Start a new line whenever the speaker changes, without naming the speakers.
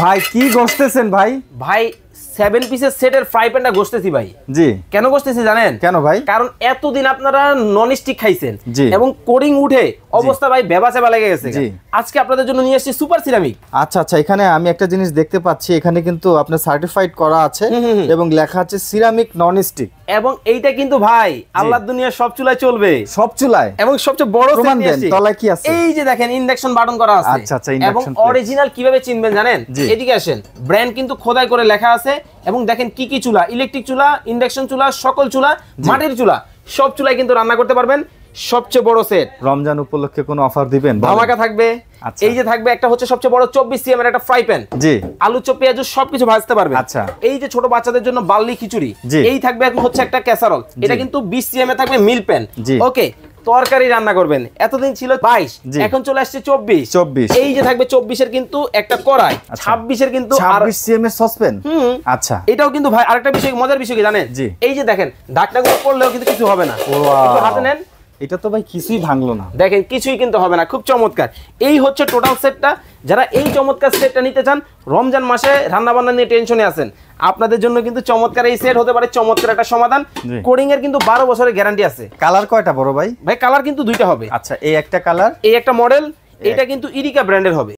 ভাই কি গসতেছেন ভাই?
ভাই 7 পিসের সেটের ফ্রাই প্যানটা গসতেছি ভাই।
জি।
কেন গসতেছি জানেন?
কেন ভাই?
কারণ এতদিন আপনারা নন স্টিক খাইছেন
জি।
এবং কোডিং উঠে অবস্থা ভাই বেবাচেবা লেগে গেছে।
জি।
আজকে আপনাদের জন্য নিয়ে এসেছি সুপার সিরামিক।
আচ্ছা আচ্ছা, এখানে আমি একটা জিনিস দেখতে পাচ্ছি, এখানে কিন্তু আপনার সার্টিফাইড করা আছে এবং লেখা আছে সিরামিক নন স্টিক।
এবং এইটা কিন্তু ভাই আল্লাহর দুনিয়ার সব চুলায় চলবে,
সব চুলায়।
এবং সবচেয়ে বড়
প্রমাণ দেন, তলায় কি আছে?
এই যে দেখেন ইন্ডাকশন বাটন করা আছে।
আচ্ছা আচ্ছা,
এবং
ইন্ডাকশন
অরিজিনাল কিভাবে চিনবেন জানেন? এদিকে আসেন, ব্র্যান্ড কিন্তু খোদাই করে লেখা আছে। এবং দেখেন কি কি চুলা, ইলেকট্রিক চুলা, ইন্ডাকশন চুলা, সকল চুলা, মাটির চুলা, সব চুলায় কিন্তু রান্না করতে পারবেন। সবচেয়ে বড় সেট।
রমজান উপলক্ষে কোনো অফার দিবেন?
ধামাকা থাকবে। এই যে থাকবে একটা হচ্ছে সবচেয়ে বড় 24 সিএম এর একটা ফ্রাই প্যান। জি। আলু চপ পেঁয়াজ সবকিছু ভাজতে পারবে।
আচ্ছা।
এই যে ছোট বাচ্চাদের জন্য বাল্লি খিচুড়ি। এই থাকবে এখন হচ্ছে একটা ক্যাসারোল। এটা কিন্তু 20 সিএম এ থাকবে মিল প্যান। ওকে, তরকারি রান্না করবেন। এতদিন ছিল 22, এখন চলে আসছে 24। এই যে থাকবে 24 এর কিন্তু একটা কড়াই, 26 এর কিন্তু
26 সিএম এর সসপ্যান। আচ্ছা।
এটাও কিন্তু ভাই আরেকটা বিষয়, মজার বিষয় কি জানেন? এই যে দেখেন ঢাকনাগুলো পড়লেও কিন্তু কিছু হবে না। একটু হাতে নেন।
এটা তো ভাই কিছুই ভাঙলো না।
দেখেন কিছুই কিন্তু হবে না, খুব চমৎকার। এই হচ্ছে টোটাল সেটটা। যারা এই চমৎকার সেটটা নিতে চান, রমজান মাসে রান্না বান্না নিয়ে টেনশনে আছেন, আপনাদের জন্য কিন্তু চমৎকার এই সেট হতে পারে চমৎকার একটা সমাধান। কোডিং এর কিন্তু 12 বছরের গ্যারান্টি আছে।
কালার কয়টা বড় ভাই?
ভাই কালার কিন্তু দুইটা হবে।
আচ্ছা, এই একটা কালার,
এই একটা মডেল। এটা কিন্তু ইরিকা ব্র্যান্ডের হবে।